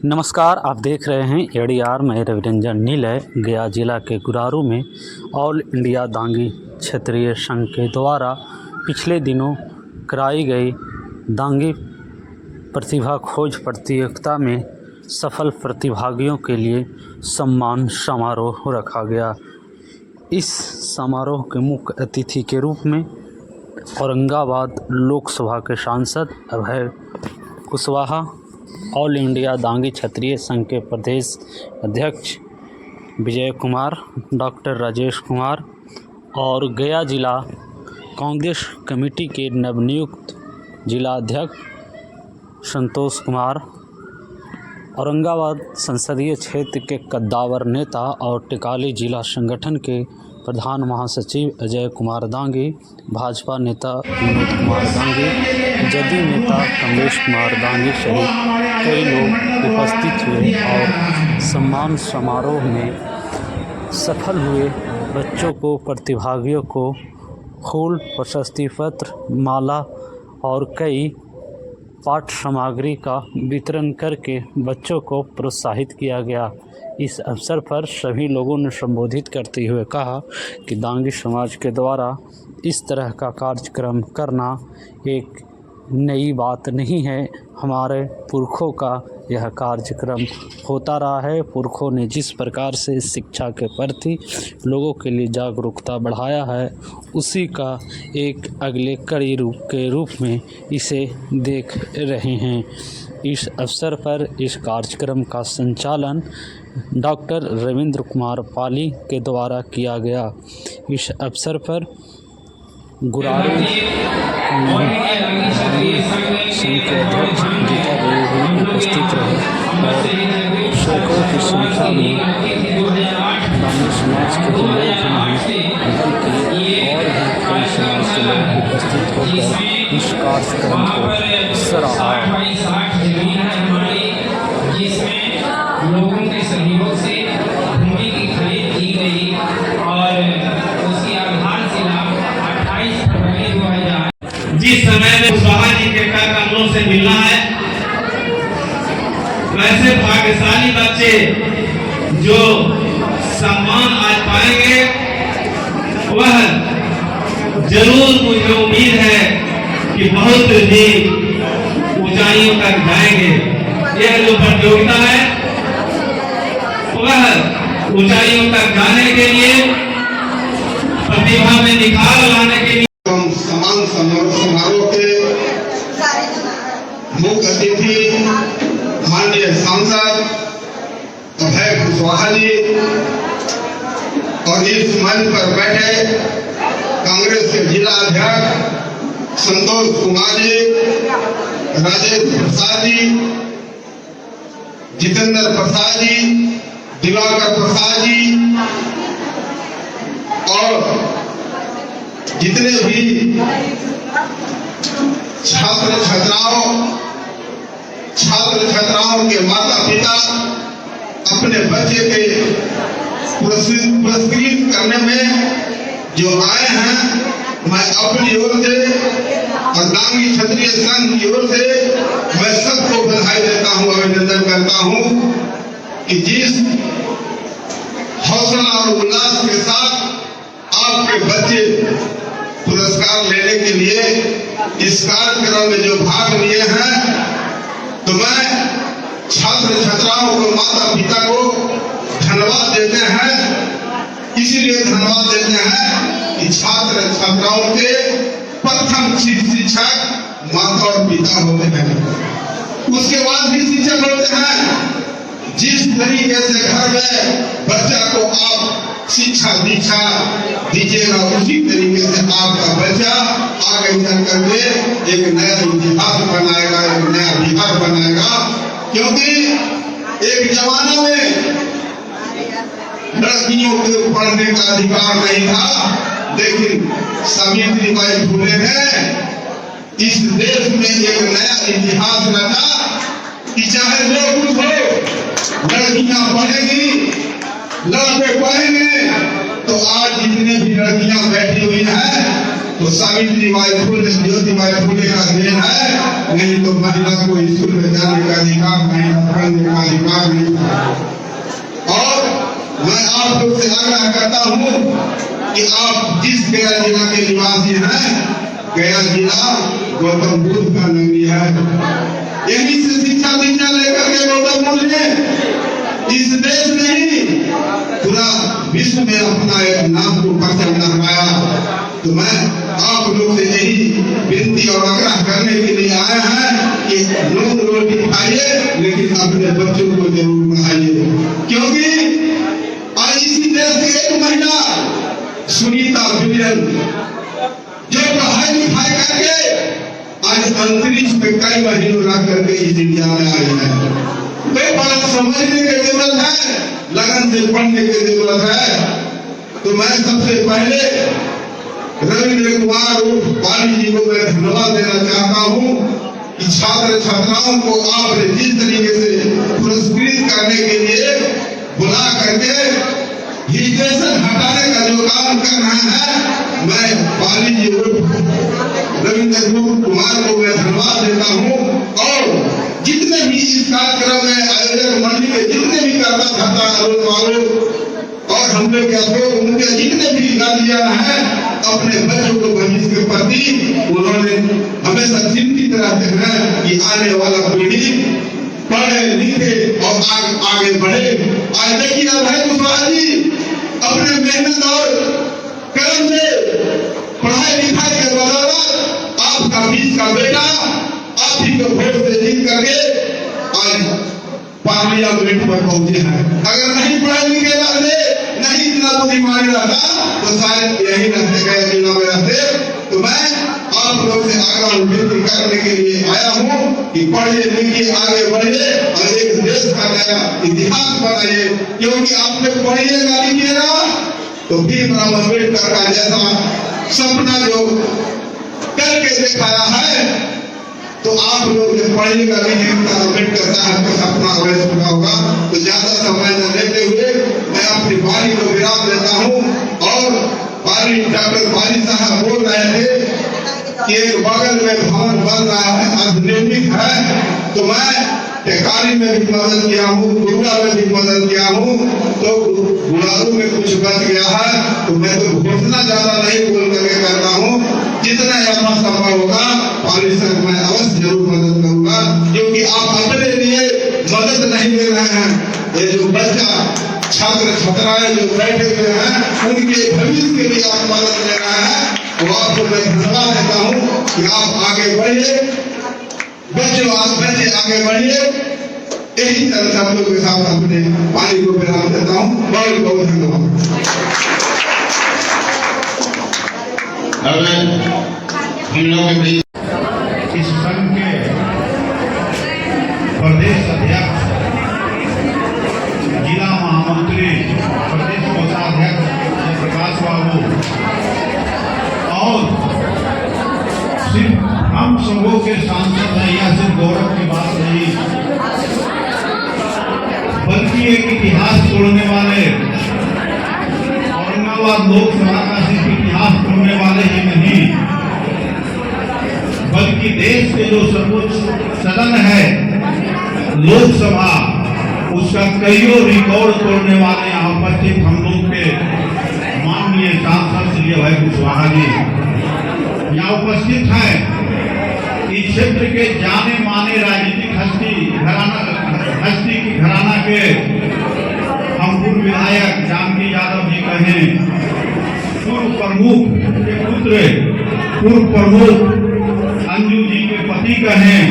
नमस्कार, आप देख रहे हैं एडीआर। मैं रविरंजन नीलय। गया जिला के गुरारू में ऑल इंडिया दांगी क्षेत्रीय संघ के द्वारा पिछले दिनों कराई गई दांगी प्रतिभा खोज प्रतियोगिता में सफल प्रतिभागियों के लिए सम्मान समारोह रखा गया। इस समारोह के मुख्य अतिथि के रूप में औरंगाबाद लोकसभा के सांसद अभय कुशवाहा, ऑल इंडिया दांगी क्षेत्रीय संघ के प्रदेश अध्यक्ष विजय कुमार, डॉक्टर राजेश कुमार और गया जिला कांग्रेस कमेटी के नवनियुक्त जिला अध्यक्ष संतोष कुमार, औरंगाबाद संसदीय क्षेत्र के कद्दावर नेता और टिकाली जिला संगठन के प्रधान महासचिव अजय कुमार दांगी, भाजपा नेता विनोद कुमार दांगी, जदयू नेता कमलेश कुमार दांगी सहित कई लोग उपस्थित हुए और सम्मान समारोह में सफल हुए बच्चों को, प्रतिभागियों को फूल, प्रशस्ति पत्र, माला और कई पाठ्य सामग्री का वितरण करके बच्चों को प्रोत्साहित किया गया। इस अवसर पर सभी लोगों ने संबोधित करते हुए कहा कि दांगी समाज के द्वारा इस तरह का कार्यक्रम करना एक नई बात नहीं है। हमारे पुरखों का यह कार्यक्रम होता रहा है। पुरखों ने जिस प्रकार से शिक्षा के प्रति लोगों के लिए जागरूकता बढ़ाया है, उसी का एक अगले कड़ी रूप में इसे देख रहे हैं। इस अवसर पर इस कार्यक्रम का संचालन डॉक्टर रविंद्र कुमार पाली के द्वारा किया गया। इस अवसर पर गुरारू संघ के अध्यक्ष गीता देवी भी उपस्थित रहे और सैकड़ों की संख्या में दांगी समाज के लोग नहीं बल्कि और भी कई समाज के लोग उपस्थित होकर इस कार्यक्रम को सराहा। लोगों के सहयोग से भूमि की खरीद की गई और उसकी आधारशिला 28 फरवरी 2000। जिस समय में कुशवाहा जी के कर कमलों से मिलना है, वैसे भाग्यशाली बच्चे जो सम्मान आज पाएंगे, वह जरूर मुझे उम्मीद है कि बहुत ही ऊंचाइयों तक जाएंगे। यह जो प्रतियोगिता है वह ऊंचाइयों तक जाने के लिए, प्रतिभा में निखार लाने के लिए सम्मान समारोह के मुख्य अतिथि माननीय सांसद अभय कुशवाहा जी और इस मंच पर बैठे कांग्रेस के जिला अध्यक्ष संतोष कुमार जी, राजेश प्रसाद जी, जितेंद्र प्रसाद जी, दिवाकर प्रसाद जी और जितने भी छात्र छात्राओं के माता पिता अपने बच्चे के पुरस्कृत करने में जो आए हैं, मैं अपनी ओर से और दांगी क्षेत्रीय संघ की ओर से मैं सबको बधाई देता हूं, अभिनंदन करता हूं कि जिस हौसला और उल्लास के साथ आपके बच्चे पुरस्कार लेने के लिए इस कार्यक्रम में जो भाग लिए हैं, तो मैं छात्र छात्राओं को, माता पिता को धन्यवाद देते हैं। इसीलिए धन्यवाद देते हैं कि छात्र छात्राओं के प्रथम शिक्षक माता और पिता होते हैं, उसके बाद भी शिक्षक होते हैं। जिस तरीके से घर में बच्चा को आप शिक्षा दीक्षा दीजिएगा, उसी तरीके से आपका बच्चा आगे चल करके एक नया इतिहास बनाएगा, एक नया बिहार बनाएगा। क्योंकि एक जमाना में लड़कियों को पढ़ने का अधिकार नहीं था, लेकिन सावित्रीबाई फुले ने इस देश में एक नया इतिहास रचा कि चाहे जो कुछ हो, लड़कियां पढ़ेंगी, लड़के पढ़ेंगे। तो आज जितने भी लड़कियां बैठी हुई हैं, तो सावित्रीबाई फुले, ज्योतिबाई फुले का देन है, नहीं तो महिला को स्कूल में जाने का अधिकार नहीं, पढ़ने का अधिकार नहीं। और मैं आप लोग से आग्रह करता हूँ कि आप जिस गया जिला के निवासी हैं, गया जिला गौतम बुद्ध का नगरी है, यही से शिक्षा दीक्षा लेकर के गौतम बुद्ध ने इस देश नहीं पूरा विश्व में अपना एक नाम को परचम लहराया। तो मैं आप लोग से यही विनती और आग्रह करने के लिए आए हैं कि लोग रोटी खाइए, लेकिन अपने बच्चों को जरूर पढ़ाइए, क्योंकि आज इसी देश की एक महिला सुनीता विलियम जो पढ़ाई लिखाई करके आज अंतरिक्ष में कई महीनों रह करके इस इंडिया में आई है। तो बड़ा समझने की जरूरत है, लगन से पढ़ने की जरूरत है। तो मैं सबसे पहले रविंद्र कुमार उर्फ पाली जी को मैं धन्यवाद देना चाहता हूँ कि छात्र छात्राओं को आपने जिस तरीके से पुरस्कृत करने के लिए बुला करके हिजड़ेशन हटाने का जो काम कर रहे हैं, मैं पाली जी उर्फ रविंद्र कुमार को मैं धन्यवाद देता हूँ। और जितने भी इस कार्यक्रम में आयोजक मंडली के जितने भी कर्ता वालों और हम लोग उनके जितने भी गार्जियन हैं, अपने बच्चों को भविष्य के प्रति उन्होंने हमेशा चिंतित रहते हैं कि आने वाला पीढ़ी पढ़े लिखे और आगे बढ़े। आज देखिए भाई कुशवाहा जी अपने मेहनत और कर्म से पढ़ाई लिखाई के बदौलत आपका बीच का बेटा आप ही को वोट से जीत करके आज पार्लियामेंट पर पहुंचे हैं। अगर नहीं पढ़े लिखे रहते, नहीं इतना बुद्धिमानी रहता, तो शायद यही रहते गए जिला में रहते। तो मैं आप लोग से आग्रह विनती करने के लिए आया हूँ कि पढ़िए लिखिए आगे बढ़िए और एक देश का नया इतिहास बनाइए, क्योंकि आप लोग पढ़िएगा लिखिएगा तो फिर अम्बेडकर का जैसा सपना जो करके दिखाया है, तो आप लोग जब पढ़िएगा लिखिएगा अम्बेडकर साहब का सपना अवश्य पूरा होगा। तो ज्यादा समय न लेते हुए मैं अपनी वाणी को विराम देता हूँ। और डॉक्टर वाली साहब बोल रहे थे कि एक बगल में भवन बन रहा है, आधुनिक है, तो मैं टेकारी में भी मदद किया हूँ, गुरुआ में भी मदद किया हूँ, तो गुड़ारू में कुछ बच गया है। तो मैं तो घोषणा ज्यादा नहीं बोल करके करता हूँ, जितना यहाँ संभव होगा पारिशद मैं अवश्य जरूर मदद करूंगा, क्योंकि आप अपने लिए मदद नहीं दे रहे हैं। ये जो बच्चा छात्र छात्राएं जो बैठे हुए हैं, उनके भविष्य के लिए आप मदद ले रहे हैं, तो आपको मैं धन्यवाद देता हूँ कि आप आगे बढ़िए, बच्चे आगे बढ़िए। यही तरह शब्दों के साथ अपने पानी को विराम देता हूँ। बहुत बहुत धन्यवाद। हम लोग इस संघ के प्रदेश अध्यक्ष, जिला महामंत्री, प्रदेश कोषाध्यक्ष प्रकाश बाबू, और सिर्फ हम सबों के सांसद हैं, यह सिर्फ गौरव की बात नहीं, बल्कि एक इतिहास तोड़ने वाले, औरंगाबाद लोकसभा का सिर्फ इतिहास तोड़ने वाले ही नहीं, बल्कि देश के जो सर्वोच्च सदन है लोकसभा, उसका कईयों रिकॉर्ड तोड़ने वाले यहाँ उपस्थित हम लोग के माननीय सांसद श्री भाई कुशवाहा जी यहाँ उपस्थित हैं। इस क्षेत्र के जाने माने राजनीतिक हस्ती की घराना के हम पूर्व विधायक जानकी यादव जी कहें, पूर्व प्रमुख के पुत्र पूर्व प्रमुख अंजू जी के पति कहें,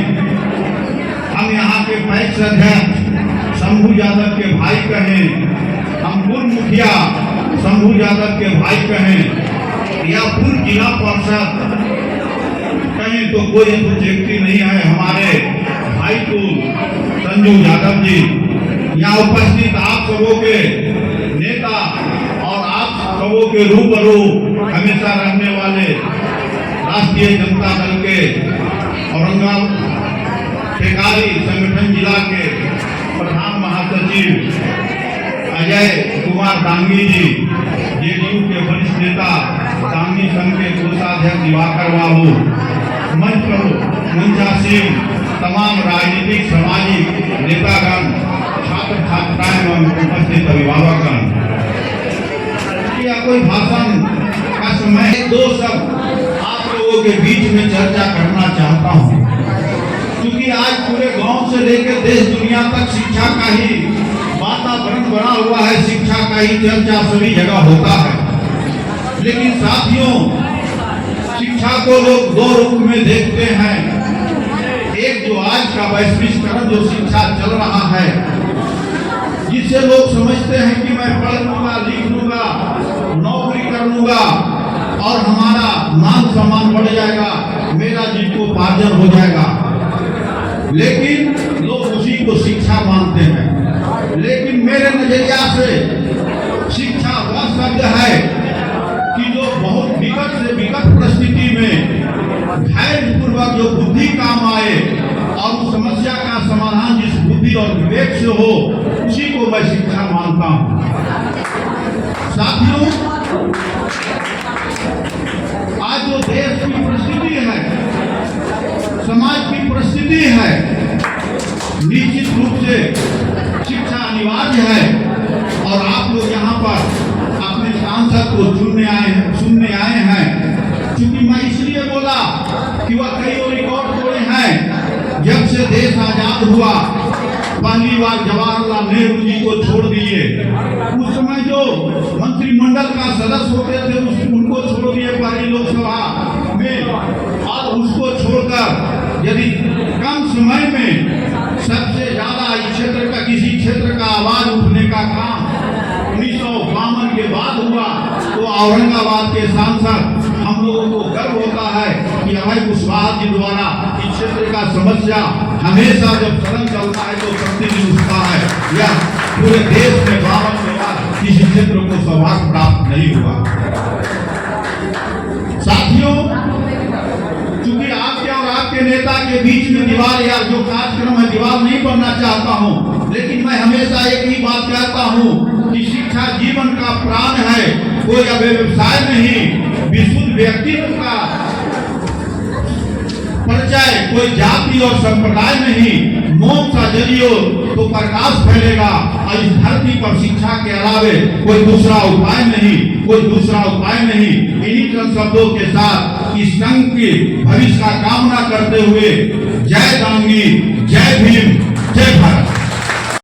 हम यहाँ के पैक्स अध्यक्ष शंभू यादव के भाई कहें, हम पूर्व मुखिया शंभू यादव के भाई कहें, या पूर्व जिला पार्षद कहें, तो कोई व्यक्ति नहीं है, हमारे भाई को संजू यादव जी यहाँ उपस्थित आप सबों के नेता और आप सबों के रूबरू हमेशा रहने वाले राष्ट्रीय जनता दल के औरंगाबाद टेकारी संगठन जिला के प्रधान महासचिव अजय कुमार डांगी जी, जेडीयू के वरिष्ठ नेता दांगी संघ के कोषाध्यक्ष दिवाकर बाबू, मंच पर मंचासीन तमाम राजनीतिक सामाजिक नेतागण, छात्र छात्राएं एवं उपस्थित अभिभावकगण, या कोई भाषण का समय दो शब्द आप लोगों के बीच में चर्चा करना चाहता हूं, क्योंकि आज पूरे गांव से लेकर देश दुनिया तक शिक्षा का ही वातावरण बना हुआ है, शिक्षा का ही चर्चा सभी जगह होता है। लेकिन साथियों, शिक्षा को लोग दो रूप में देखते हैं। एक जो आज का वैश्वीकरण जो शिक्षा चल रहा है, जिससे लोग समझते हैं कि मैं पढ़ लूंगा, लिख लूंगा, नौकरी कर लूंगा और हमारा मान सम्मान बढ़ जाएगा, मेरा जीविकोपार्जन हो जाएगा। लेकिन लोग उसी को शिक्षा मानते हैं। लेकिन मेरे नजरिया से शिक्षा वह शब्द है कि जो बहुत विकट से विकट परिस्थिति में धैर्यपूर्वक जो बुद्धि काम आए और उस समस्या का समाधान जिस बुद्धि और विवेक से हो, उसी को मैं शिक्षा मानता हूं। साथियों, आज जो देश की परिस्थिति है, समाज की परिस्थिति है, निश्चित रूप से शिक्षा अनिवार्य है। और आप लोग यहाँ पर अपने सांसद को सुनने आए हैं, क्योंकि मैं इसलिए बोला कि वह कई रिकॉर्ड तोड़े हैं। जब से देश आजाद हुआ, पहली बार जवाहरलाल नेहरू जी को छोड़ दिए। उस समय जो मंत्रिमंडल का सदस्य होते थे उनको छोड़ दिए पहली लोकसभा में, और उसको छोड़कर यदि कम समय में सबसे ज्यादा इस क्षेत्र का किसी क्षेत्र का आवाज उठने का काम 1952 के बाद हुआ, तो औरंगाबाद के सांसद हम लोगों को गर्व होता है कि अभय कुशवाहा जी द्वारा इस क्षेत्र का समस्या हमेशा जब सदन चलता है तो प्रतिदिन उठता है। यह पूरे देश में 52 के बाद किसी क्षेत्र को सौभाग्य प्राप्त नहीं हुआ। साथियों, क्योंकि आपके और आपके नेता के बीच में दीवार या जो कार्यक्रम है दीवार नहीं बनना चाहता हूं, लेकिन मैं हमेशा एक ही बात कहता हूं कि शिक्षा जीवन का प्राण है, कोई व्यवसाय नहीं, विशुद्ध व्यक्तित्व का परिचय, कोई जाति और संप्रदाय नहीं। मौन सा जरियो तो प्रकाश फैलेगा, और इस धरती पर शिक्षा के अलावे कोई दूसरा उपाय नहीं, कोई दूसरा उपाय नहीं। इन्हीं चंद शब्दों के साथ इस संघ के भविष्य का कामना करते हुए जय दांगी, जय भीम, जय भारत।